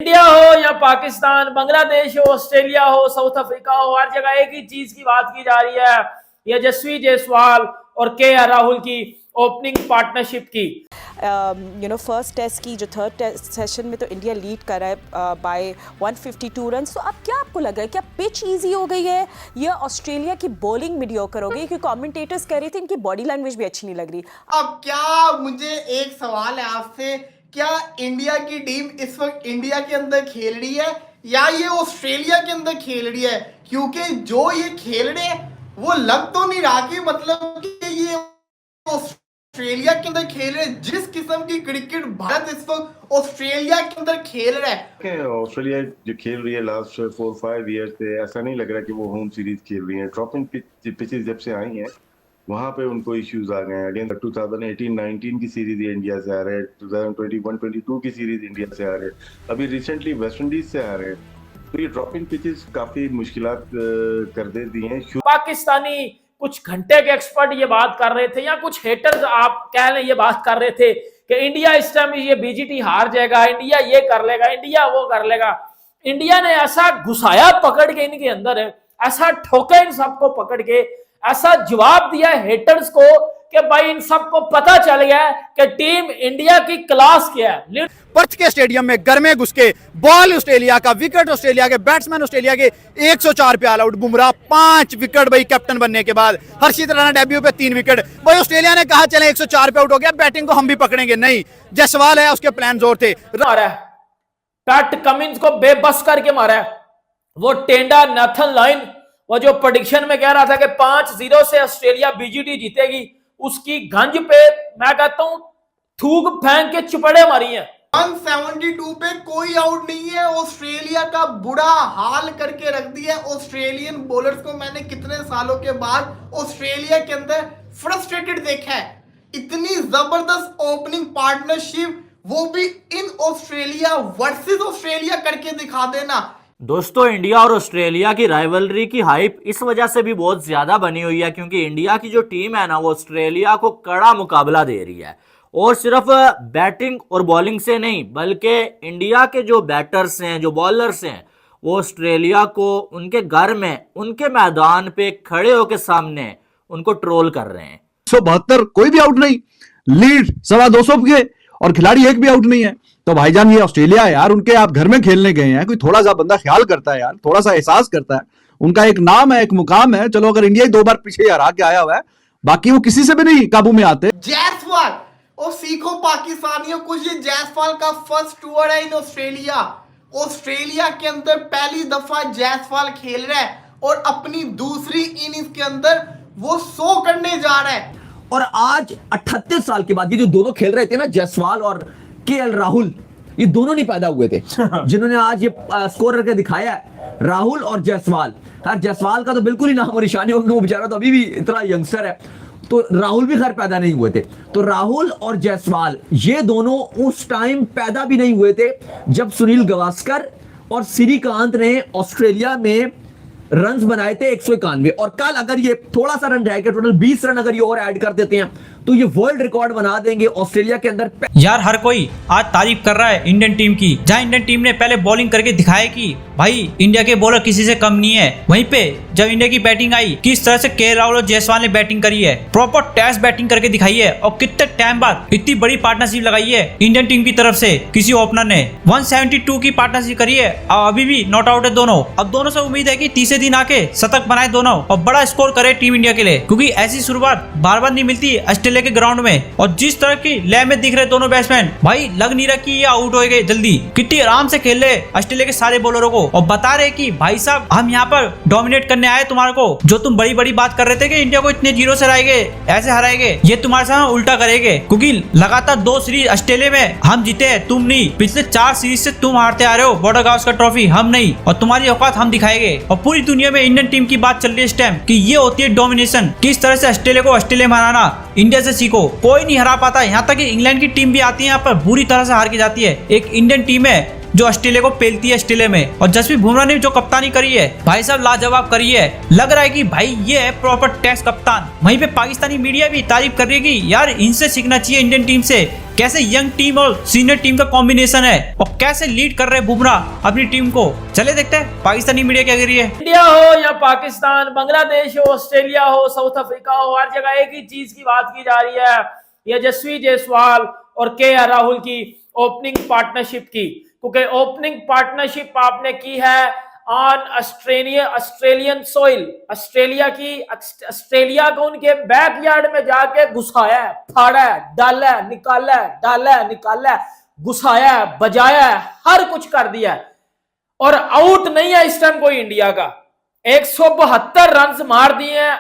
India हो या पाकिस्तान, बांग्लादेश हो, ऑस्ट्रेलिया हो, साउथ अफ्रीका हो, हर जगह एक ही चीज की बात की जा रही है, यशस्वी जायसवाल और केएल राहुल की ओपनिंग पार्टनरशिप की। फर्स्ट टेस्ट की जो थर्ड टेस्ट सेशन में तो इंडिया लीड कर रहा है बाय 152 रन। तो अब क्या आपको लग रहा है, क्या पिच इजी हो गई है या ऑस्ट्रेलिया की बॉलिंग मीडियोकर हो गई? क्योंकि कमेंटेटर्स कह रहे थे इनकी बॉडी लैंग्वेज भी अच्छी नहीं लग रही। अब क्या, मुझे एक सवाल है आपसे, क्या इंडिया की टीम इस वक्त इंडिया के अंदर खेल रही है या ये ऑस्ट्रेलिया के अंदर खेल रही है? क्योंकि जो ये खेल रहे हैं वो लग तो नहीं रहा कि मतलब कि ये ऑस्ट्रेलिया के अंदर खेल रहे हैं। जिस किस्म की क्रिकेट भारत इस वक्त ऑस्ट्रेलिया के अंदर खेल रहा है, ऑस्ट्रेलिया जो खेल रही है लास्ट 4-5 ईयर से, ऐसा नहीं लग रहा कि वो होम सीरीज खेल रही है। ड्रॉपिंग पिचेस जब से आई हैं वहां पे उनको इश्यूज आ गए हैं। अगेन 2018-19 की सीरीज इंडिया से आ रहे हैं, 2021-22 की सीरीज इंडिया से आ रहे हैं, अभी रिसेंटली वेस्ट इंडीज से आ रहे हैं। तो ये ड्रॉपिंग पिचेस काफी मुश्किलात कर देती हैं। पाकिस्तानी कुछ घंटे के एक्सपर्ट ये बात कर रहे थे, या कुछ हेटर्स आप कह लें ये बात कर रहे थे कि इंडिया इस टाइम ये बीजीटी हार जाएगा, इंडिया ये कर लेगा, इंडिया वो कर लेगा। इंडिया ने ऐसा घुसाया पकड़ के इनके अंदर है, ऐसा ठोका इन सबको पकड़ के, ऐसा जवाब दिया हेटर्स को कि भाई इन सबको पता चल गया कि टीम इंडिया की क्लास क्या है। पर्थ के स्टेडियम में घर में घुस के बॉल ऑस्ट्रेलिया का, विकेट ऑस्ट्रेलिया के, बैट्समैन ऑस्ट्रेलिया के 104 पे ऑल आउट। बुमराह 5 विकेट भाई कैप्टन बनने के बाद। हर्षित राणा डेब्यू पे 3 विकेट। भाई ऑस्ट्रेलिया ने कहा चले 104 पे आउट हो गया, बैटिंग को हम भी पकड़ेंगे। नहीं, जायसवाल है, उसके प्लान जोर थे। पैट कमिंस को बेबस करके मारा है। वो टेंडा नेथन लाइन, वो जो प्रेडिक्शन में कह रहा था कि 5-0 से ऑस्ट्रेलिया बीजीटी जीतेगी, उसकी गंज पे मैं कहता हूं थूक फेंक के चुपड़े मारी हैं। 172 पे कोई आउट नहीं है। ऑस्ट्रेलिया का बुरा हाल करके रख दिया। ऑस्ट्रेलियन बॉलर्स को मैंने कितने सालों के बाद ऑस्ट्रेलिया के अंदर फ्रस्ट्रेटेड देखा है। इतनी जबरदस्त ओपनिंग पार्टनरशिप, वो भी इन ऑस्ट्रेलिया वर्सेस ऑस्ट्रेलिया करके दिखा देना। दोस्तों, इंडिया और ऑस्ट्रेलिया की राइवलरी की हाइप इस वजह से भी बहुत ज्यादा बनी हुई है क्योंकि इंडिया की जो टीम है ना, वो ऑस्ट्रेलिया को कड़ा मुकाबला दे रही है। और सिर्फ बैटिंग और बॉलिंग से नहीं, बल्कि इंडिया के जो बैटर्स हैं, जो बॉलर्स हैं, वो ऑस्ट्रेलिया को उनके घर में, उनके मैदान पे खड़े होकर सामने उनको ट्रोल कर रहे हैं। 172 कोई भी आउट नहीं, लीड 225 के और खिलाड़ी एक भी आउट नहीं है। तो भाईजान ये ऑस्ट्रेलिया है यार, उनके आप घर में खेलने गए हैं, कोई थोड़ा सा बंदा ख्याल करता है यार, थोड़ा सा एहसास करता है। उनका एक नाम है, एक मुकाम है। चलो अगर इंडिया 2 बार पीछे हरा के आया हुआ है, बाकी वो किसी से भी नहीं काबू में आते। जायसवाल, और सीखो पाकिस्तानियों, कुछ ये जायसवाल का फर्स्ट टूर है इन ऑस्ट्रेलिया। ऑस्ट्रेलिया के अंदर पहली दफा जायसवाल खेल रहा है और अपनी दूसरी इनिंग्स के अंदर वो 100 करने जा रहा है। और आज 38 साल के बाद ये जो दोनों खेल रहे थे ना, जायसवाल और केएल राहुल, ये दोनों नहीं पैदा हुए थे जिन्होंने आज ये स्कोर करके दिखाया है, राहुल और जायसवाल। यार जायसवाल का तो बिल्कुल ही नाम और निशानी होगा, वो बेचारा तो अभी भी इतना यंगस्टर है। तो राहुल भी खैर पैदा नहीं हुए थे। तो राहुल और जायसवाल ये दोनों उस टाइम पैदा भी नहीं हुए थे जब सुनील गावस्कर और श्रीकांत ने ऑस्ट्रेलिया में रन्स बनाए थे 191। और कल अगर ये थोड़ा सा रन रह गया, टोटल 20 रन अगर ये और ऐड कर देते हैं तो ये वर्ल्ड रिकॉर्ड बना देंगे ऑस्ट्रेलिया के अंदर। यार हर कोई आज तारीफ कर रहा है इंडियन टीम की, जहां इंडियन टीम ने पहले बॉलिंग करके दिखाया कि भाई इंडिया के बॉलर किसी से कम नहीं है। वहीं पे जब इंडिया की बैटिंग आई, किस तरह से केएल राहुल और जायसवाल ने बैटिंग करी है, प्रॉपर टेस्ट बैटिंग करके दिखाई है। और कितने टाइम बाद इतनी बड़ी पार्टनरशिप लगाई है इंडियन टीम की तरफ से किसी ओपनर ने। 172 की पार्टनरशिप करी है और अभी भी नॉट आउट है दोनों। अब दोनों से उम्मीद है कि तीसरे दिन आके शतक बनाए दोनों और बड़ा स्कोर करे टीम इंडिया के लिए, क्योंकि ऐसी शुरुआत बार बार नहीं मिलती ऑस्ट्रेलिया के ग्राउंड में। और जिस तरह की लय में दिख रहे दोनों बैट्समैन, भाई लग नहीं रहा कि ये आउट हो गए जल्दी। कितनी आराम से खेल रहे ऑस्ट्रेलिया के सारे बॉलरों को और बता रहे कि भाई साहब हम यहाँ पर डोमिनेट करने आए तुम्हारे को। जो तुम बड़ी बड़ी बात कर रहे थे कि इंडिया को इतने 0 से हराएंगे, ऐसे हराएंगे, ये तुम्हारे साथ उल्टा करेंगे। क्योंकि लगातार 2 सीरीज ऑस्ट्रेलिया में हम जीते हैं, तुम नहीं। पिछले 4 सीरीज से तुम हारते आ रहे हो बॉर्डर गावस्कर ट्रॉफी, हम नहीं। और तुम्हारी औकात हम दिखाएंगे। और पूरी दुनिया में इंडियन टीम की बात चल रही है इस टाइम कि ये होती है डोमिनेशन। किस तरह से ऑस्ट्रेलिया को ऑस्ट्रेलिया में हराना, इंडिया से सीखो। कोई नहीं हरा पाता। यहाँ तक कि इंग्लैंड की टीम भी आती है यहाँ पर, बुरी तरह से हार के जाती है। एक इंडियन टीम है जो ऑस्ट्रेलिया को पेलती है ऑस्ट्रेलिया में। और जसप्रीत बुमराह ने जो कप्तानी करी है भाई साहब लाजवाब करी है। लग रहा है कि भाई ये है प्रॉपर टेस्ट कप्तान। वहीं पे पाकिस्तानी मीडिया भी तारीफ कर रही है कि यार इनसे सीखना चाहिए इंडियन टीम से, कैसे यंग टीम और सीनियर टीम का कॉम्बिनेशन है और कैसे लीड कर रहे हैं बुमराह अपनी टीम को। चले देखते हैं पाकिस्तानी मीडिया क्या कर रही है। इंडिया हो या पाकिस्तान, बांग्लादेश हो, ऑस्ट्रेलिया हो, साउथ अफ्रीका हो, हर जगह एक ही चीज की बात की जा रही है, यशस्वी जायसवाल और केएल राहुल की ओपनिंग पार्टनरशिप की। क्योंकि ओपनिंग पार्टनरशिप आपने की है ऑन ऑस्ट्रेलियन सोइल, ऑस्ट्रेलिया को उनके बैकयार्ड में जाके घुसाया है, फाड़ा है, डाला है, निकाला है, डाला है, निकाला है, घुसाया है, बजाया है, हर कुछ कर दिया है। और आउट नहीं है इस टाइम कोई इंडिया का। 172 रन मार दिए हैं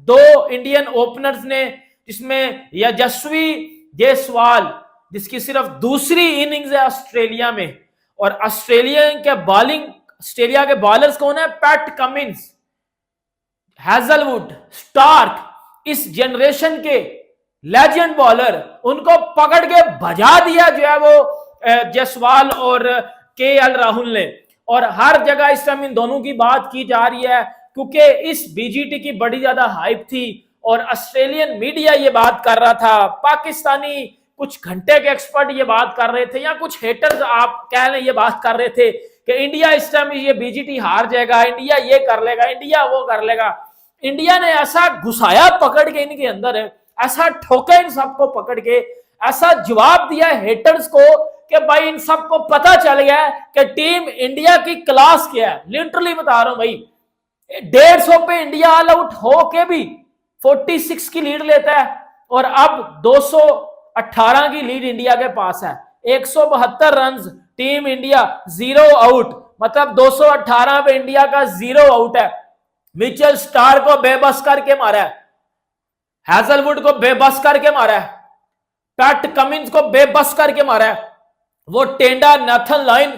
दो इंडियन ओपनर्स ने, जिसमें यशस्वी जायसवाल जिसकी सिर्फ दूसरी इनिंग्स है ऑस्ट्रेलिया में। और ऑस्ट्रेलिया के बॉलर्स कौन है? पैट कमिंस, हैजलवुड, स्टार्क, इस जनरेशन के लेजेंड बॉलर, उनको पकड़ के भजा दिया जो है वो जायसवाल और केएल राहुल ने। और हर जगह इस टाइम इन दोनों की बात की जा रही है क्योंकि इस बीजीटी की बड़ी ज्यादा हाइप थी और ऑस्ट्रेलियन मीडिया ये बात कर रहा था, पाकिस्तानी कुछ घंटे के एक्सपर्ट ये बात कर रहे थे, या कुछ हेटर्स आप कह लें ये बात कर रहे थे कि इंडिया इस टाइम ये बीजीटी हार जाएगा, इंडिया ये कर लेगा, इंडिया वो कर लेगा। इंडिया ने ऐसा घुसाया पकड़ के इनके अंदर है, ऐसा ठोका इन सबको पकड़ के, ऐसा जवाब दिया हेटर्स को कि भाई इन सबको पता चल गया कि टीम इंडिया की क्लास क्या है। लिटरली बता रहा हूं भाई, 150 पे इंडिया ऑल आउट हो के भी 46 की लीड लेता है और अब 218 की लीड इंडिया के पास है। 172 रन, टीम इंडिया 0 आउट, मतलब 218 पे इंडिया का 0 आउट है। मिचेल स्टार को बेबस करके मारा है, हैजलवुड को बेबस करके मारा है, पैट कमिंस को बेबस करके मारा है। वो टेंडा नेथन लाइन,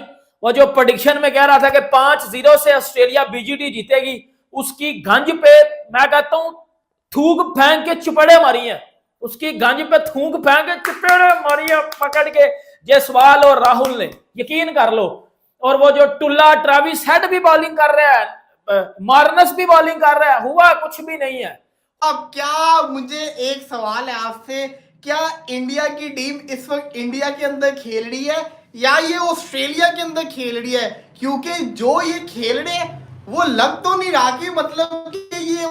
वो जो प्रेडिक्शन में कह रहा था कि 5-0 से ऑस्ट्रेलिया बीजीटी जीतेगी, उसकी गंज पे मैं कहता हूं थूक फेंक के चुपड़े मारी है, उसकी गंज पे थूक फेंक के चुपड़े मारी है पकड़ के जायसवाल और राहुल ने, यकीन कर लो। और वो जो टुल्ला ट्रेविस हेड भी बॉलिंग कर रहा है, मार्नस भी बॉलिंग कर रहा है, हुआ कुछ भी नहीं है। अब क्या, मुझे एक सवाल है आपसे, क्या इंडिया की टीम इस वक्त इंडिया के अंदर खेल रही है या ये ऑस्ट्रेलिया के अंदर खेल रही है? क्योंकि जो ये खेल रहे हैं वो लग तो नहीं रहा कि मतलब कि ये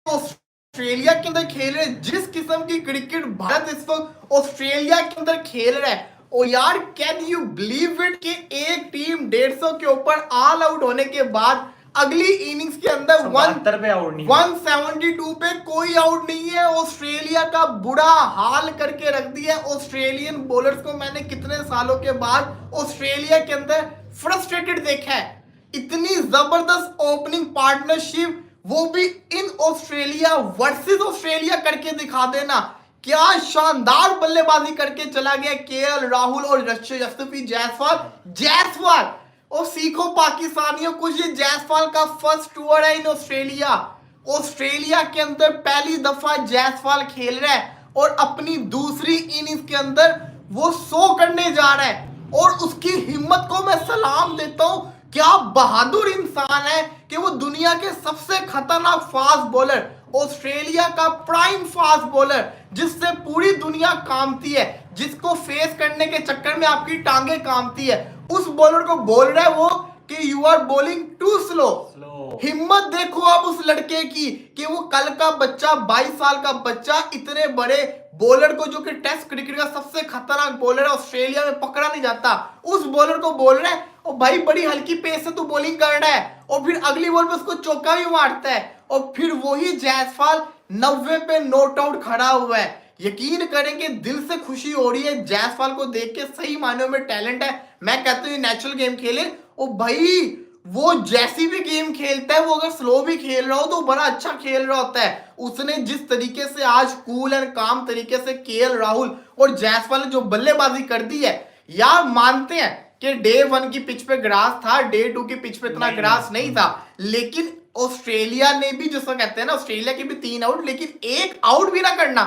ऑस्ट्रेलिया के अंदर खेल रहे हैं। जिस किस्म की क्रिकेट भारत इस वक्त ऑस्ट्रेलिया के अंदर खेल रहा है, ओ यार कैन यू बिलीव इट कि एक टीम 150 के ऊपर ऑल आउट होने के बाद अगली इनिंग्स के अंदर 172 पे कोई आउट नहीं है। ऑस्ट्रेलिया का बुरा हाल करके रख दिया ऑस्ट्रेलियन बॉलर्स को। मैंने कितने सालों के बाद ऑस्ट्रेलिया के अंदर फ्रस्ट्रेटेड देखा है। इतनी जबरदस्त ओपनिंग पार्टनरशिप, वो भी इन ऑस्ट्रेलिया वर्सेस ऑस्ट्रेलिया करके दिखा देना। क्या शानदार बल्लेबाजी करके चला गया केएल राहुल और यशस्वी जायसवाल। और सीखो पाकिस्तानियों, कुछ ये जायसवाल का फर्स्ट टूर है इन ऑस्ट्रेलिया के अंदर पहली दफा जायसवाल खेल रहा है और अपनी दूसरी इनिंग्स के अंदर वो 100 करने जा रहा है। और उसकी हिम्मत को मैं सलाम देता हूं। क्या बहादुर इंसान है कि वो दुनिया के सबसे खतरनाक फास्ट बॉलर, ऑस्ट्रेलिया का प्राइम फास्ट बॉलर, जिससे पूरी दुनिया कामती है, जिसको फेस करने के चक्कर में आपकी टांगे कामती है, उस बॉलर को बोल रहा है वो कि you are bowling too slow. हिम्मत देखो आप उस लड़के की कि वो कल का बच्चा, 22 साल का बच्चा, इतने बड़े बॉलर को, जो कि टेस्ट क्रिकेट का सबसे खतरनाक बॉलर है, ऑस्ट्रेलिया में पकड़ा नहीं जाता, उस बॉलर को बोल रहा है और भाई बड़ी हल्की पेस से तू बॉलिंग कर रहा है, और फिर अगली बॉल पे उसको चौका भी मारता है। और फिर वही जायसवाल 90 पे नॉट आउट खड़ा हुआ है। यकीन करेंगे, दिल से खुशी हो रही है जायसवाल को देख के। सही मायनों में टैलेंट है। मैं कहता हूँ नेचुरल गेम खेले, और भाई वो जैसी भी गेम खेलता है, वो अगर स्लो भी खेल रहा हो तो बड़ा अच्छा खेल रहा होता है। उसने जिस तरीके से आज कूल एंड काम तरीके से केएल राहुल और जायसवाल ने जो बल्लेबाजी कर दी है, यार मानते हैं कि डे 1 की पिच पे ग्रास था, डे 2 की पिच पे इतना ग्रास नहीं था, लेकिन ऑस्ट्रेलिया ने भी, जिसको कहते हैं ना, ऑस्ट्रेलिया के भी 3 आउट, लेकिन 1 आउट भी ना करना,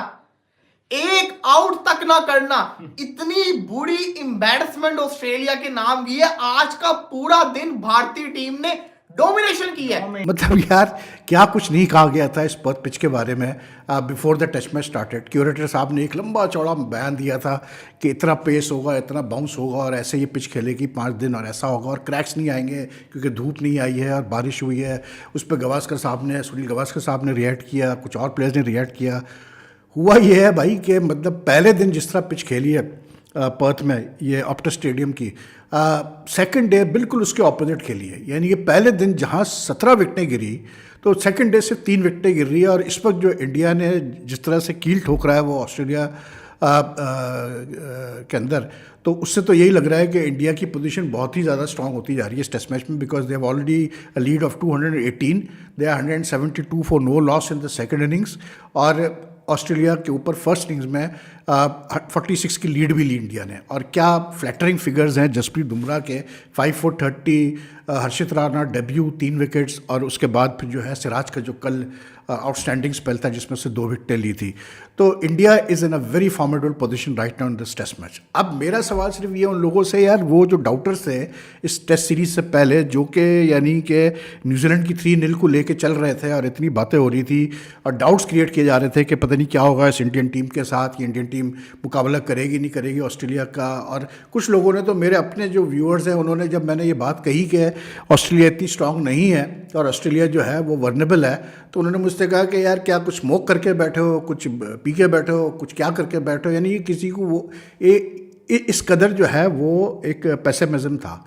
एक आउट तक ना करना, इतनी बुरी एम्बैरसमेंट ऑस्ट्रेलिया के नाम की है। आज का पूरा दिन भारतीय टीम ने डोमिनेशन की है। मतलब यार क्या कुछ नहीं कहा गया था इस पर्थ पिच के बारे में before the test match started. Curator साहब ने एक लंबा चौड़ा बयान दिया था कि इतना पेस होगा, इतना बाउंस होगा और ऐसे ये पिच खेलेगी 5 दिन और ऐसा होगा और क्रैक्स नहीं आएंगे क्योंकि धूप नहीं आई है और बारिश हुई है। उस पर सुनील गावस्कर साहब ने रिएक्ट किया, कुछ और प्लेयर्स ने रिएक्ट किया। हुआ ये है भाई कि मतलब पहले दिन जिस तरह पिच खेली है पर्थ में, ये ऑप्टस स्टेडियम की, सेकंड डे बिल्कुल उसके ऑपोजिट खेली है। यानी कि पहले दिन जहां 17 विकेटें गिरी तो सेकंड डे से 3 विकेटें गिर रही है। और इस वक्त जो इंडिया ने जिस तरह से कील ठोक रहा है वो ऑस्ट्रेलिया के अंदर, तो उससे तो यही लग रहा है कि इंडिया की पोजीशन बहुत ही ज़्यादा स्ट्रांग होती जा रही है इस टेस्ट मैच में, because they have already a lead of 218, they are 172 for no loss in the second innings. और ऑस्ट्रेलिया के ऊपर फर्स्ट इनिंग्स में 46 की लीड भी ली इंडिया ने। और क्या फ्लैटरिंग फिगर्स हैं जसप्रीत बुमराह के, 5 for 30, Harshit Rana debut 3 wickets, और उसके बाद फिर जो है सिराज का जो कल आउटस्टैंडिंग स्पेल था जिसमें से 2 विकेटें ली थी। तो India is in a very formidable position right now in this test match. अब मेरा सवाल सिर्फ ये उन लोगों से, यार वो जो डाउटर्स थे इस टेस्ट सीरीज से पहले, जो कि यानी कि न्यूजीलैंड की 3-0 को लेके चल रहे थे और इतनी बातें हो रही थी और डाउट्स क्रिएट किए जा रहे थे कि पता नहीं क्या होगा इस इंडियन टीम के साथ, ये इंडियन टीम मुकाबला करेगी नहीं करेगी ऑस्ट्रेलिया का। और कुछ लोगों ने तो, मेरे अपने जो व्यूअर्स हैं, उन्होंने जब मैंने ये बात कही कि ऑस्ट्रेलिया इतनी स्ट्रांग नहीं है और ऑस्ट्रेलिया जो है वो वर्नेबल है, तो उन्होंने मुझसे कहा कि यार क्या कुछ स्मोक करके बैठे हो, कुछ पी के बैठे हो, कुछ क्या करके बैठे हो। यानी कि किसी को वो इस कदर जो है वो एक पेसिमिज्म था।